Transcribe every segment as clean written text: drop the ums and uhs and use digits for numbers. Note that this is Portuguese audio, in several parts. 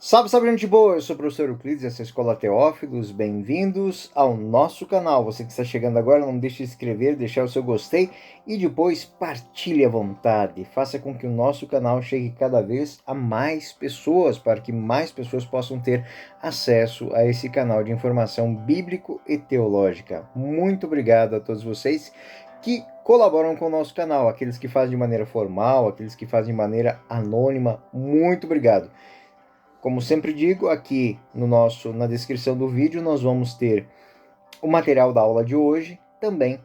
Salve, salve, gente boa! Eu sou o professor Euclides, essa é a Escola Teófilos. Bem-vindos ao nosso canal. Você que está chegando agora, não deixe de se inscrever, deixar o seu gostei e depois partilhe à vontade. Faça com que o nosso canal chegue cada vez a mais pessoas, para que mais pessoas possam ter acesso a esse canal de informação bíblico e teológica. Muito obrigado a todos vocês que colaboram com o nosso canal, aqueles que fazem de maneira formal, aqueles que fazem de maneira anônima. Muito obrigado! Como sempre digo, aqui na descrição do vídeo nós vamos ter o material da aula de hoje, também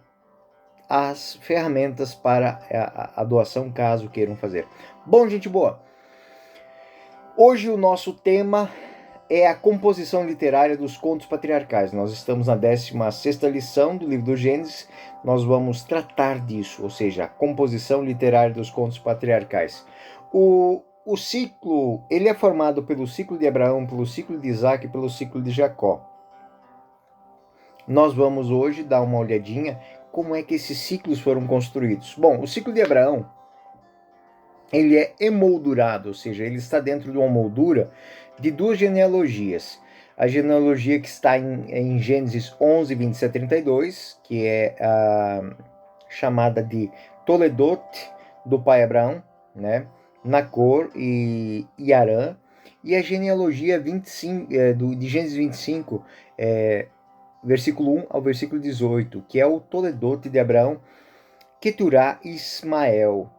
as ferramentas para a doação, caso queiram fazer. Bom, gente boa, hoje o nosso tema é a composição literária dos contos patriarcais. Nós estamos na 16ª lição do livro do Gênesis, nós vamos tratar disso, ou seja, a composição literária dos contos patriarcais. O ciclo, ele é formado pelo ciclo de Abraão, pelo ciclo de Isaac e pelo ciclo de Jacó. Nós vamos hoje dar uma olhadinha como é que esses ciclos foram construídos. Bom, o ciclo de Abraão, ele é emoldurado, ou seja, ele está dentro de uma moldura de duas genealogias. A genealogia que está em Gênesis 11, 27 a 32, que é chamada de Toledot, do pai Abraão, né? Nacor e Arã, e a genealogia 25, de Gênesis 25, versículo 1 ao versículo 18, que é o Toledote de Abraão, Queturá e Ismael.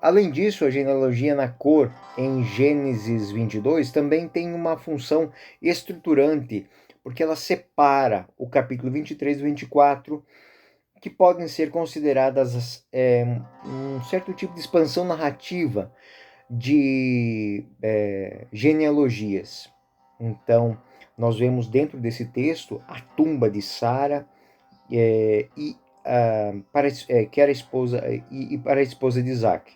Além disso, a genealogia Nacor, em Gênesis 22, também tem uma função estruturante, porque ela separa o capítulo 23 e 24, que podem ser consideradas um certo tipo de expansão narrativa de genealogias. Então, nós vemos dentro desse texto a tumba de Sara que era a esposa e para a esposa de Isaac.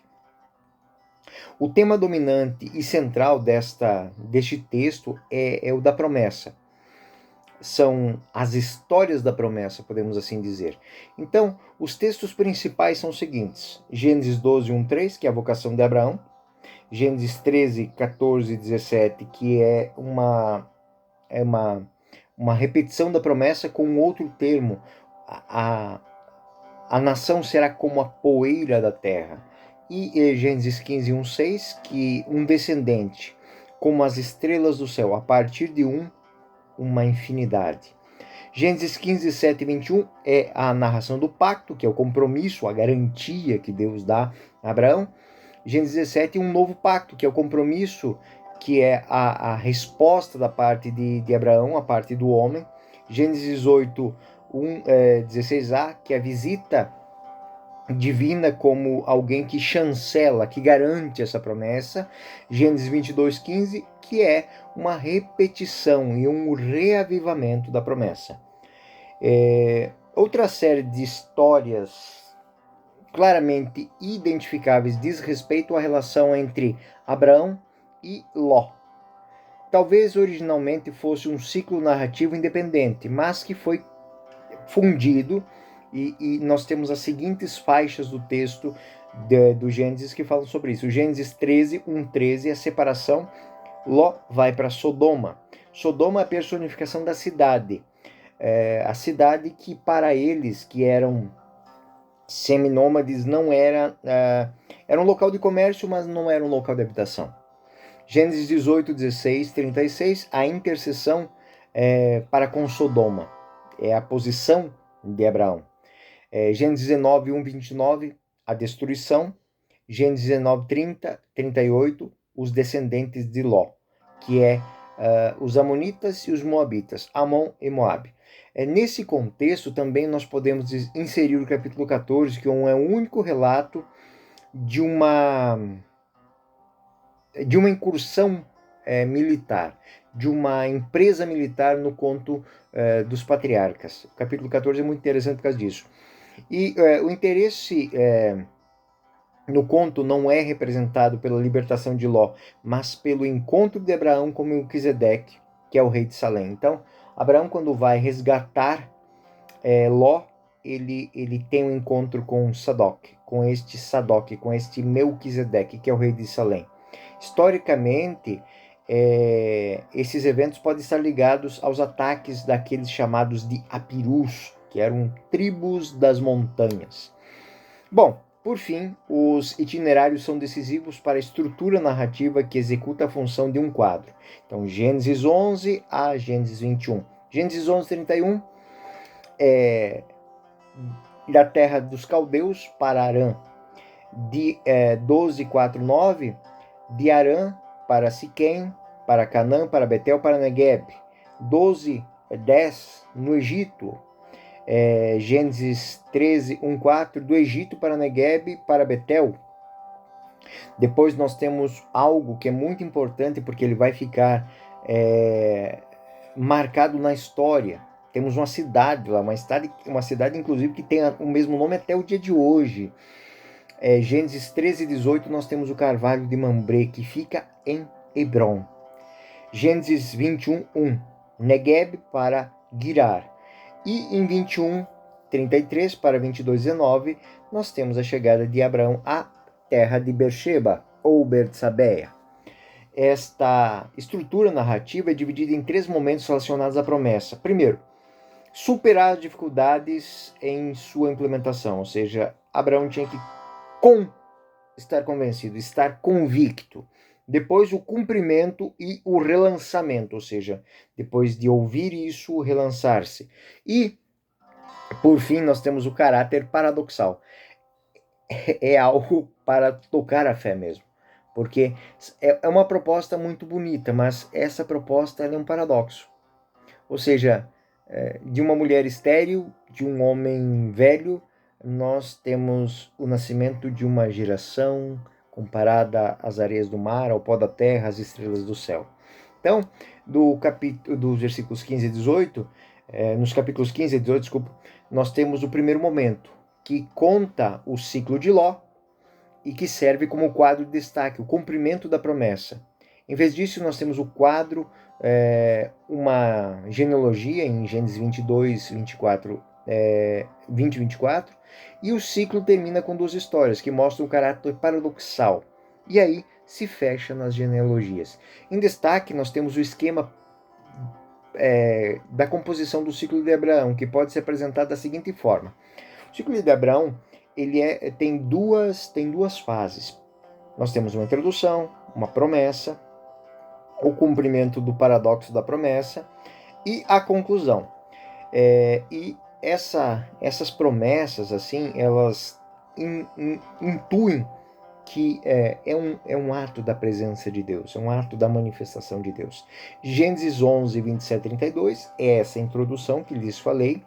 O tema dominante e central deste texto é o da promessa. São as histórias da promessa, podemos assim dizer. Então, os textos principais são os seguintes: Gênesis 12, 1, 3, que é a vocação de Abraão; Gênesis 13, 14 e 17, que é uma repetição da promessa com outro termo. A nação será como a poeira da terra. E Gênesis 15, 1, 6, que um descendente, como as estrelas do céu, a partir de uma infinidade. Gênesis 15, 7 e 21 é a narração do pacto, que é o compromisso, a garantia que Deus dá a Abraão. Gênesis 17, um novo pacto, que é o compromisso, que é a resposta da parte de Abraão, a parte do homem. Gênesis 18, 16a, que é a visita divina como alguém que chancela, que garante essa promessa. Gênesis 22, 15, que é uma repetição e um reavivamento da promessa. Outra série de histórias claramente identificáveis diz respeito à relação entre Abraão e Ló. Talvez originalmente fosse um ciclo narrativo independente, mas que foi fundido, e nós temos as seguintes faixas do texto do Gênesis que falam sobre isso. O Gênesis 13, 1, 13, a separação. Ló vai para Sodoma. Sodoma é a personificação da cidade. A cidade que para eles, que eram seminômades, não era um local de comércio, mas não era um local de habitação. Gênesis 18, 16, 36, a intercessão para com Sodoma. É a posição de Abraão. Gênesis 19, 1, 29, a destruição. Gênesis 19, 30, 38, os descendentes de Ló, que é os amonitas e os moabitas, Amon e Moabe. Nesse contexto também nós podemos inserir o capítulo 14, que é o único relato de uma incursão militar, de uma empresa militar no conto dos patriarcas. O capítulo 14 é muito interessante por causa disso. E o interesse no conto não é representado pela libertação de Ló, mas pelo encontro de Abraão com Melquisedeque, que é o rei de Salém. Então, Abraão, quando vai resgatar Ló, ele tem um encontro com Sadoc, com este Melquisedeque, que é o rei de Salém. Historicamente, esses eventos podem estar ligados aos ataques daqueles chamados de Apirus, que eram tribos das montanhas. Bom, por fim, os itinerários são decisivos para a estrutura narrativa que executa a função de um quadro. Então, Gênesis 11 a Gênesis 21. Gênesis 11, 31 é da terra dos caldeus para Arã. De 12, 4, 9, de Arã para Siquém, para Canaã, para Betel, para Negueb. 12, 10, no Egito. Gênesis 13, 1, 4, do Egito para Negueb, para Betel. Depois nós temos algo que é muito importante, porque ele vai ficar marcado na história. Temos uma cidade lá, uma cidade inclusive que tem o mesmo nome até o dia de hoje. Gênesis 13, 18, nós temos o carvalho de Mambré, que fica em Hebron. Gênesis 21, 1, Negueb para Girar. E em 21, 33 para 22, 19, nós temos a chegada de Abraão à terra de Beersheba, ou Bertsabeia. Esta estrutura narrativa é dividida em 3 momentos relacionados à promessa. Primeiro, superar as dificuldades em sua implementação, ou seja, Abraão tinha que estar convencido, estar convicto. Depois o cumprimento e o relançamento, ou seja, depois de ouvir isso, relançar-se. E, por fim, nós temos o caráter paradoxal. É algo para tocar a fé mesmo, porque é uma proposta muito bonita, mas essa proposta é um paradoxo. Ou seja, de uma mulher estéril, de um homem velho, nós temos o nascimento de uma geração comparada às areias do mar, ao pó da terra, às estrelas do céu. Então, dos versículos 15 e 18, nos capítulos 15 e 18, desculpa, nós temos o primeiro momento, que conta o ciclo de Ló e que serve como quadro de destaque, o cumprimento da promessa. Em vez disso, nós temos o quadro, uma genealogia em Gênesis 22, 24, 20 e 24, e o ciclo termina com 2 histórias que mostram o caráter paradoxal. E aí se fecha nas genealogias. Em destaque, nós temos o esquema da composição do ciclo de Abraão, que pode ser apresentado da seguinte forma. O ciclo de Abraão ele tem duas fases. Nós temos uma introdução, uma promessa, o cumprimento do paradoxo da promessa e a conclusão. E essas promessas, assim, elas intuem que é um ato da presença de Deus, é um ato da manifestação de Deus. Gênesis 11, 27 e 32 é essa introdução que lhes falei,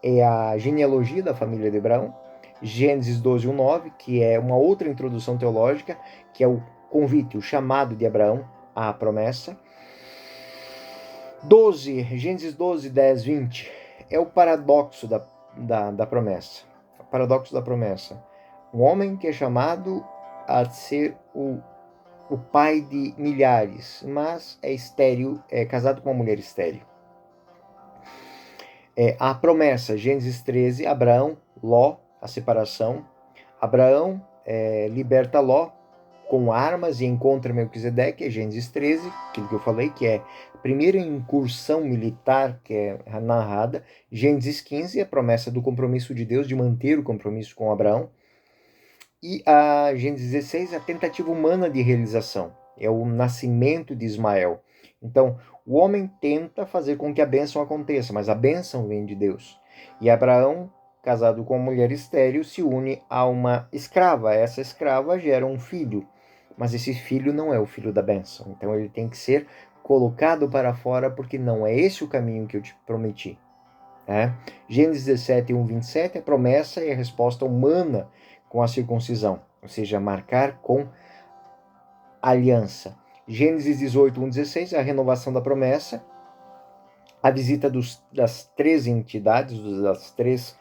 é a genealogia da família de Abraão. Gênesis 12, 1, 9, que é uma outra introdução teológica, que é o convite, o chamado de Abraão à promessa. Gênesis 12, 10, 20, é o paradoxo da promessa. O paradoxo da promessa. Um homem que é chamado a ser o pai de milhares, mas é estéril, é casado com uma mulher estéril. A promessa, Gênesis 13, Abraão, Ló, a separação. Abraão liberta Ló com armas e encontra Melquisedeque, Gênesis 13, aquilo que eu falei, que é a primeira incursão militar que é narrada. Gênesis 15, a promessa do compromisso de Deus de manter o compromisso com Abraão. E a Gênesis 16, a tentativa humana de realização, é o nascimento de Ismael. Então, o homem tenta fazer com que a bênção aconteça, mas a bênção vem de Deus. E Abraão, casado com uma mulher estéril, se une a uma escrava. Essa escrava gera um filho, mas esse filho não é o filho da bênção. Então, ele tem que ser colocado para fora, porque não é esse o caminho que eu te prometi. Gênesis 17, 1, 27, a promessa e a resposta humana com a circuncisão, ou seja, marcar com aliança. Gênesis 18, 1, 16, a renovação da promessa, a visita das 3 entidades, das 3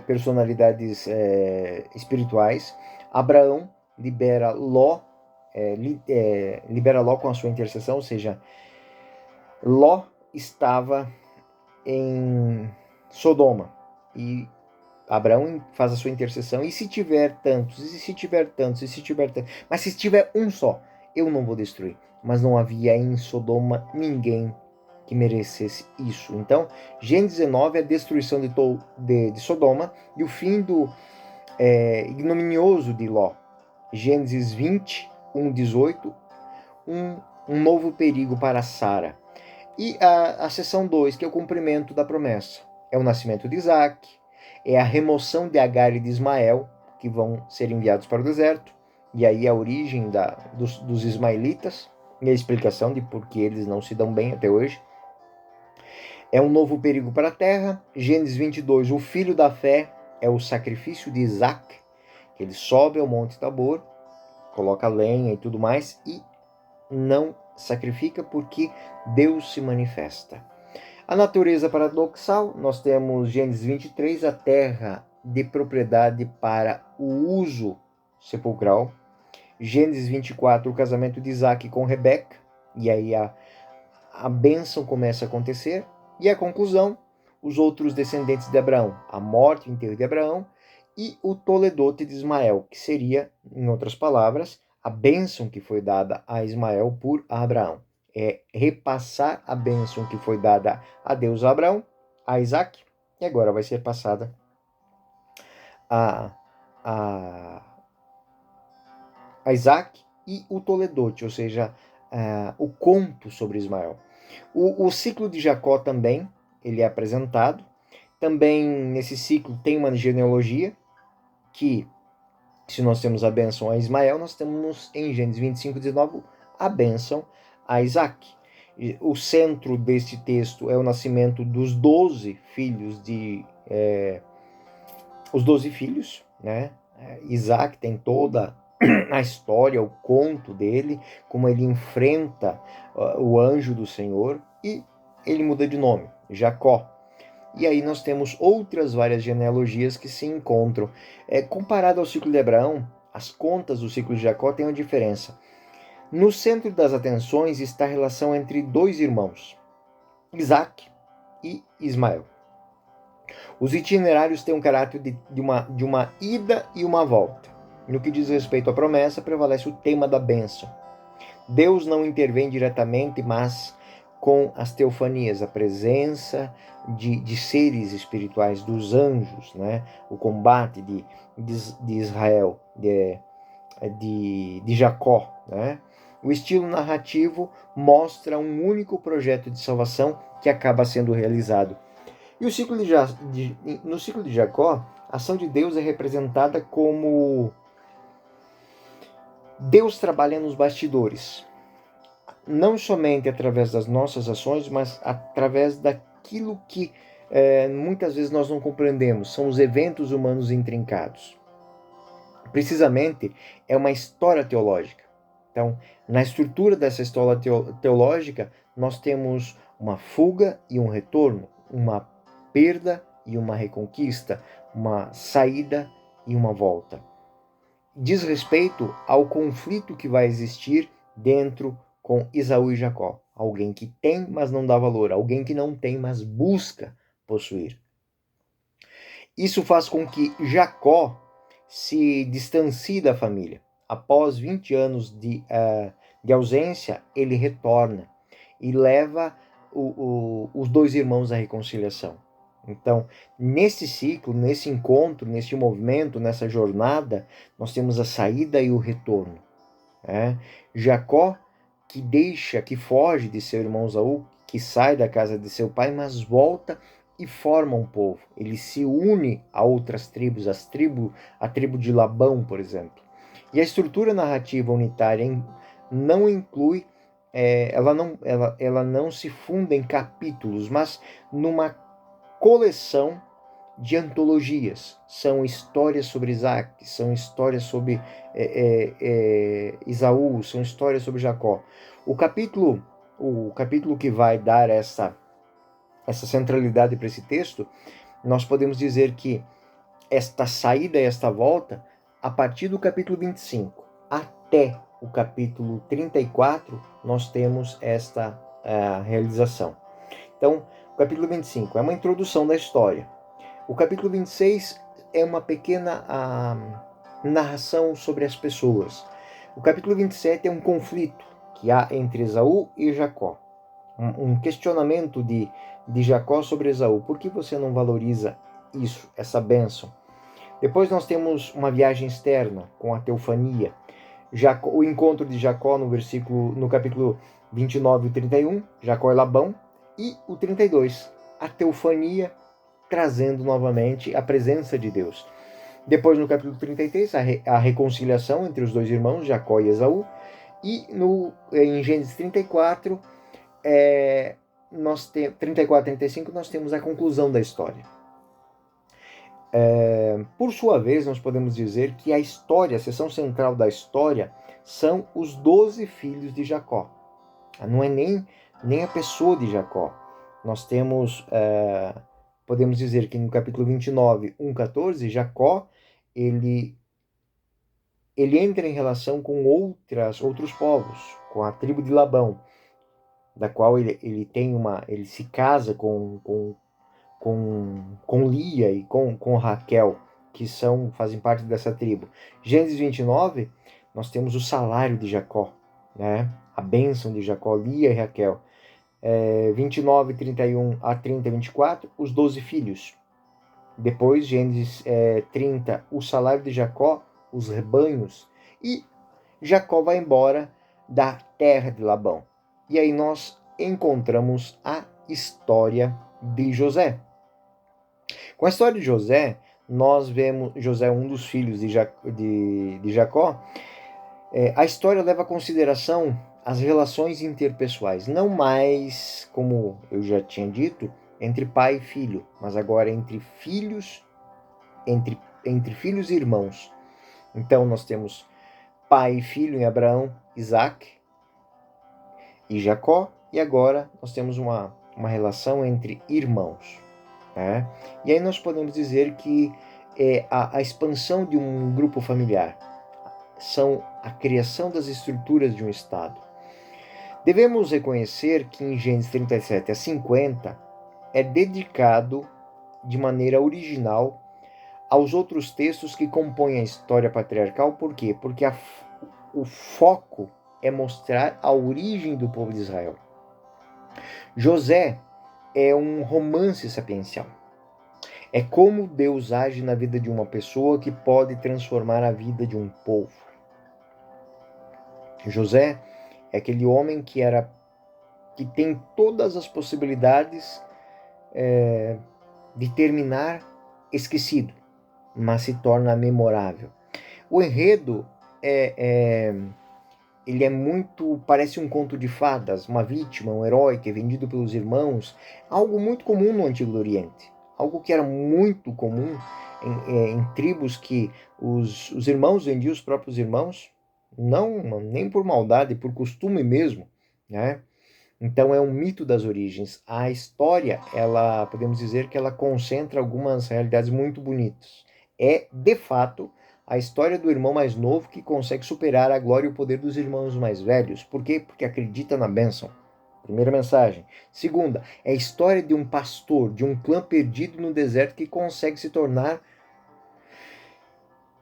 personalidades espirituais. Abraão libera Ló com a sua intercessão, ou seja, Ló estava em Sodoma e Abraão faz a sua intercessão, e se tiver tantos, mas se tiver um só, eu não vou destruir. mas não havia em Sodoma ninguém que merecesse isso. Então, Gênesis 19 é a destruição de Sodoma e o fim do ignominioso de Ló. Gênesis 20, 1:18, um novo perigo para Sara. E a seção 2, que é o cumprimento da promessa. É o nascimento de Isaac, é a remoção de Agar e de Ismael, que vão ser enviados para o deserto, e aí a origem dos ismaelitas, e a explicação de por que eles não se dão bem até hoje. É um novo perigo para a terra. Gênesis 22, o filho da fé é o sacrifício de Isaac, que ele sobe ao Monte Tabor, coloca lenha e tudo mais, e não sacrifica porque Deus se manifesta. A natureza paradoxal, nós temos Gênesis 23, a terra de propriedade para o uso sepulcral. Gênesis 24, o casamento de Isaac com Rebeca, e aí a bênção começa a acontecer. E a conclusão, os outros descendentes de Abraão, a morte e o enterro de Abraão, e o Toledote de Ismael, que seria, em outras palavras, a bênção que foi dada a Ismael por Abraão. É repassar a bênção que foi dada a Deus a Abraão, a Isaac, e agora vai ser passada a Isaac e o Toledote, ou seja, o conto sobre Ismael. O ciclo de Jacó também, ele é apresentado. Também nesse ciclo tem uma genealogia que, se nós temos a bênção a Ismael, nós temos em Gênesis 25:19 a bênção a Isaac. O centro deste texto é o nascimento dos 12 filhos os 12 filhos, né? Isaac tem toda a história, o conto dele, como ele enfrenta o anjo do Senhor, e ele muda de nome, Jacó. E aí nós temos outras várias genealogias que se encontram. Comparado ao ciclo de Abraão, as contas do ciclo de Jacó têm uma diferença. No centro das atenções está a relação entre dois irmãos, Isaac e Ismael. Os itinerários têm um caráter de uma ida e uma volta. No que diz respeito à promessa, prevalece o tema da bênção. Deus não intervém diretamente, mas com as teofanias, a presença de seres espirituais, dos anjos, né? O combate de Israel, de Jacó. Né? O estilo narrativo mostra um único projeto de salvação que acaba sendo realizado. E no ciclo de Jacó, a ação de Deus é representada como Deus trabalha nos bastidores, não somente através das nossas ações, mas através daquilo que muitas vezes nós não compreendemos, são os eventos humanos intrincados. Precisamente, é uma história teológica. Então, na estrutura dessa história teológica, nós temos uma fuga e um retorno, uma perda e uma reconquista, uma saída e uma volta. Diz respeito ao conflito que vai existir dentro com Esaú e Jacó. Alguém que tem, mas não dá valor. Alguém que não tem, mas busca possuir. Isso faz com que Jacó se distancie da família. Após 20 anos de ausência, ele retorna e leva os dois irmãos à reconciliação. Então, nesse ciclo, nesse encontro, nesse movimento, nessa jornada, nós temos a saída e o retorno. Jacó que foge de seu irmão Esaú, que sai da casa de seu pai, mas volta e forma um povo. Ele se une a outras tribos, a tribo de Labão, por exemplo. E a estrutura narrativa unitária não inclui, ela não se funda em capítulos, mas numa coleção de antologias. São histórias sobre Isaac, são histórias sobre Esaú, são histórias sobre Jacó. O capítulo que vai dar essa centralidade para esse texto, nós podemos dizer que esta saída e esta volta, a partir do capítulo 25 até o capítulo 34, nós temos esta realização. Então, o capítulo 25 é uma introdução da história. O capítulo 26 é uma pequena narração sobre as pessoas. O capítulo 27 é um conflito que há entre Esaú e Jacó. Um questionamento de Jacó sobre Esaú. Por que você não valoriza isso, essa bênção? Depois nós temos uma viagem externa com a teofania. O encontro de Jacó no capítulo 29 e 31, Jacó e Labão, e o 32, a teofania trazendo novamente a presença de Deus. Depois no capítulo 33, a reconciliação entre os dois irmãos, Jacó e Esaú, e em Gênesis 34, 34 e 35, nós temos a conclusão da história. Por sua vez, nós podemos dizer que a seção central da história, são os 12 filhos de Jacó. Não é nem a pessoa de Jacó. Nós temos, podemos dizer que no capítulo 29, 1:14, Jacó, ele entra em relação com outros povos, com a tribo de Labão, da qual ele se casa com Lia e com Raquel, que fazem parte dessa tribo. Gênesis 29, nós temos o salário de Jacó, né? A bênção de Jacó, Lia e Raquel. 29, 31 a 30 e 24, os 12 filhos. Depois, Gênesis 30, o salário de Jacó, os rebanhos. E Jacó vai embora da terra de Labão. E aí nós encontramos a história de José. Com a história de José, nós vemos José, um dos filhos de Jacó. A história leva em consideração as relações interpessoais, não mais, como eu já tinha dito, entre pai e filho, mas agora entre filhos e irmãos. Então nós temos pai e filho em Abraão, Isaac e Jacó, e agora nós temos uma relação entre irmãos. Né? E aí nós podemos dizer que a expansão de um grupo familiar são a criação das estruturas de um Estado. Devemos reconhecer que em Gênesis 37 a 50 é dedicado de maneira original aos outros textos que compõem a história patriarcal. Por quê? Porque o foco é mostrar a origem do povo de Israel. José é um romance sapiencial. É como Deus age na vida de uma pessoa que pode transformar a vida de um povo. José é aquele homem que tem todas as possibilidades de terminar esquecido, mas se torna memorável. O enredo ele parece um conto de fadas, uma vítima, um herói que é vendido pelos irmãos, algo muito comum no Antigo Oriente, algo que era muito comum em tribos que os irmãos vendiam os próprios irmãos, nem por maldade, por costume mesmo, né? Então é um mito das origens. A história, podemos dizer que ela concentra algumas realidades muito bonitas. É, de fato, a história do irmão mais novo que consegue superar a glória e o poder dos irmãos mais velhos. Por quê? Porque acredita na bênção. Primeira mensagem. Segunda, é a história de um pastor, de um clã perdido no deserto que consegue se tornar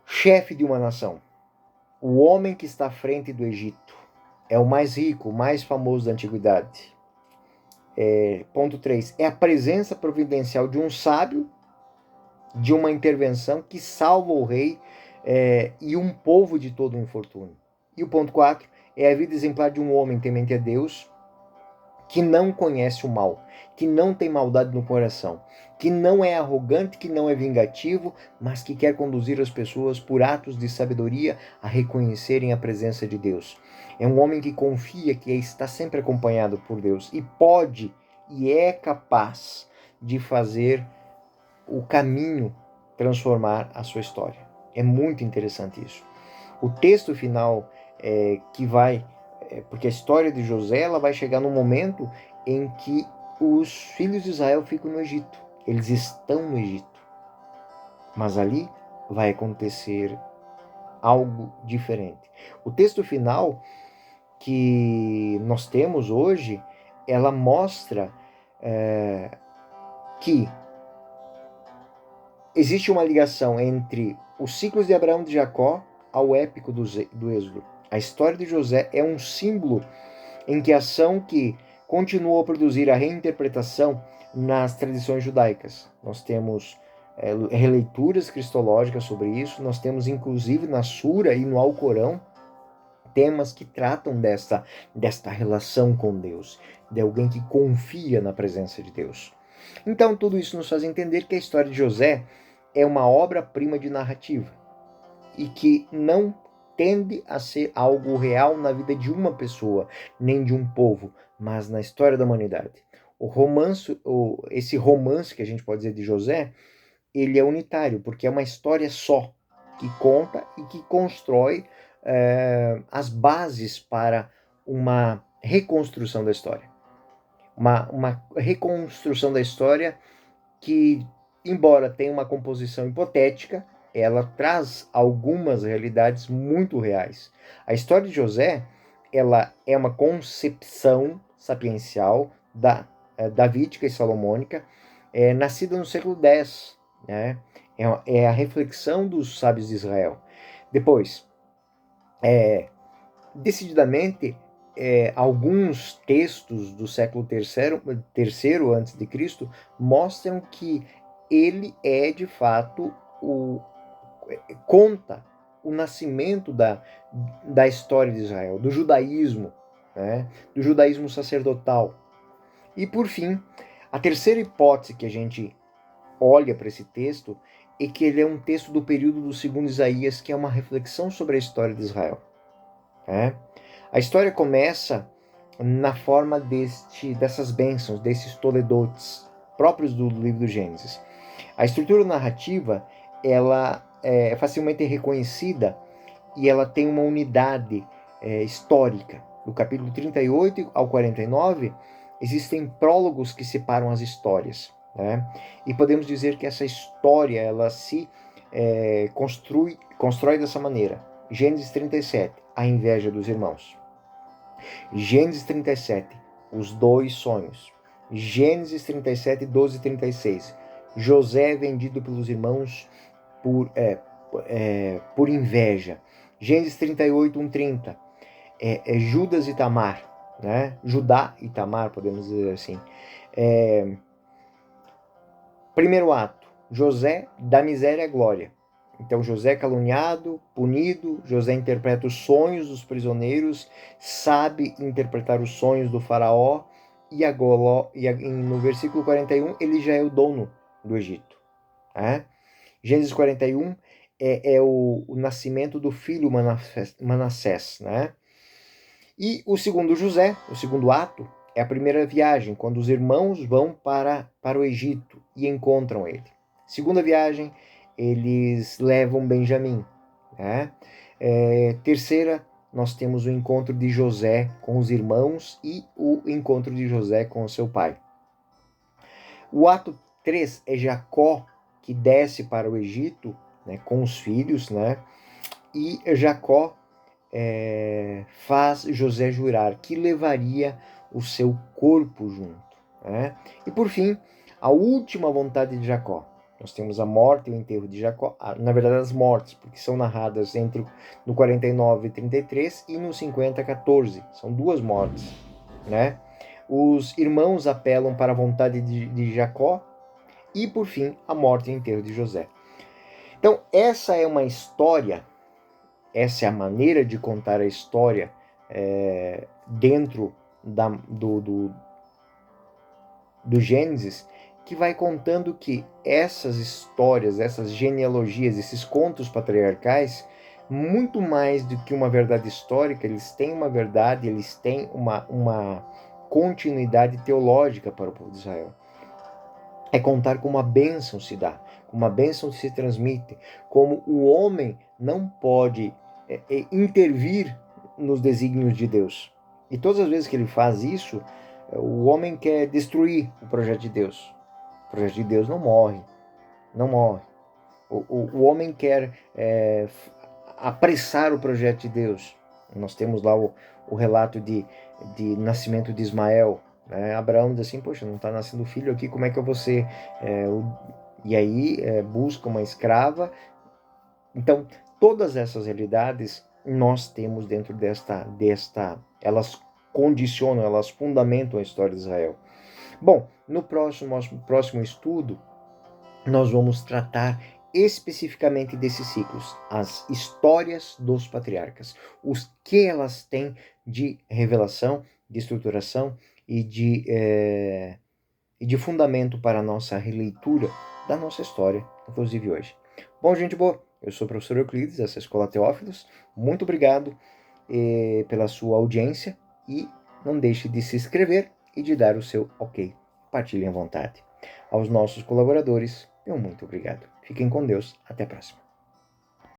chefe de uma nação. O homem que está à frente do Egito é o mais rico, o mais famoso da antiguidade. Ponto 3. É a presença providencial de um sábio, de uma intervenção que salva o rei e um povo de todo o infortúnio. E o ponto 4. É a vida exemplar de um homem temente a Deus, que não conhece o mal, que não tem maldade no coração, que não é arrogante, que não é vingativo, mas que quer conduzir as pessoas por atos de sabedoria a reconhecerem a presença de Deus. É um homem que confia que está sempre acompanhado por Deus e pode e é capaz de fazer o caminho transformar a sua história. É muito interessante isso. O texto final que vai... porque a história de José ela vai chegar no momento em que os filhos de Israel ficam no Egito. Eles estão no Egito. Mas ali vai acontecer algo diferente. O texto final que nós temos hoje, ela mostra que existe uma ligação entre os ciclos de Abraão e de Jacó ao épico do Êxodo. A história de José é um símbolo em que a ação que continuou a produzir a reinterpretação nas tradições judaicas. Nós temos releituras cristológicas sobre isso, nós temos inclusive na Sura e no Alcorão temas que tratam desta relação com Deus, de alguém que confia na presença de Deus. Então, tudo isso nos faz entender que a história de José é uma obra-prima de narrativa e que não tende a ser algo real na vida de uma pessoa, nem de um povo, mas na história da humanidade. Esse romance que a gente pode dizer de José, ele é unitário, porque é uma história só, que conta e que constrói as bases para uma reconstrução da história. Uma reconstrução da história que, embora tenha uma composição hipotética, ela traz algumas realidades muito reais. A história de José, ela é uma concepção sapiencial davídica e salomônica, nascida no século X, né? É a reflexão dos sábios de Israel. Depois, decididamente, alguns textos do século III a.C. mostram que ele é, de fato, conta o nascimento da história de Israel, do judaísmo, né? Do judaísmo sacerdotal. E, por fim, a terceira hipótese que a gente olha para esse texto é que ele é um texto do período do segundo Isaías, que é uma reflexão sobre a história de Israel. A história começa na forma dessas bênçãos, desses toledotes, próprios do livro do Gênesis. A estrutura narrativa, ela é facilmente reconhecida e ela tem uma unidade histórica. Do capítulo 38 ao 49, existem prólogos que separam as histórias, né? E podemos dizer que essa história, ela se constrói dessa maneira. Gênesis 37, a inveja dos irmãos. Gênesis 37, os dois sonhos. Gênesis 37, 12 e 36. José é vendido pelos irmãos por inveja. Gênesis 38, 1, 30. Judas e Tamar, né? Judá e Tamar, podemos dizer assim. Primeiro ato, José da miséria à glória. Então José é caluniado, punido, José interpreta os sonhos dos prisioneiros, sabe interpretar os sonhos do faraó, e no versículo 41 ele já é o dono do Egito. Gênesis 41 é o nascimento do filho Manassés, né? E o segundo José, o segundo ato, é a primeira viagem, quando os irmãos vão para o Egito e encontram ele. Segunda viagem, eles levam Benjamim, né? Terceira, nós temos o encontro de José com os irmãos e o encontro de José com o seu pai. O ato 3 é Jacó, que desce para o Egito, né, com os filhos, né? E Jacó faz José jurar que levaria o seu corpo junto, né? E por fim, a última vontade de Jacó. Nós temos a morte e o enterro de Jacó, na verdade as mortes, porque são narradas no 49 e 33 e no 50 14. São duas mortes, né? Os irmãos apelam para a vontade de Jacó e, por fim, a morte e o enterro de José. Então, essa é uma história, essa é a maneira de contar a história dentro do Gênesis, que vai contando que essas histórias, essas genealogias, esses contos patriarcais, muito mais do que uma verdade histórica, eles têm uma verdade, eles têm uma continuidade teológica para o povo de Israel. É contar como a bênção se dá, como a bênção se transmite, como o homem não pode intervir nos desígnios de Deus. E todas as vezes que ele faz isso, o homem quer destruir o projeto de Deus. O projeto de Deus não morre, não morre. O homem quer apressar o projeto de Deus. Nós temos lá o relato de nascimento de Ismael, né? Abraão diz assim, poxa, não está nascendo filho aqui, como é que eu vou ser? E aí busca uma escrava. Então, todas essas realidades nós temos dentro elas condicionam, elas fundamentam a história de Israel. Bom, no próximo estudo, nós vamos tratar especificamente desses ciclos, as histórias dos patriarcas, os que elas têm de revelação, de estruturação e de fundamento para a nossa releitura da nossa história, inclusive hoje. Bom, gente boa, eu sou o professor Euclides, dessa Escola Teófilos. Muito obrigado pela sua audiência e não deixe de se inscrever e de dar o seu ok. Partilhem à vontade. Aos nossos colaboradores, meu muito obrigado. Fiquem com Deus. Até a próxima.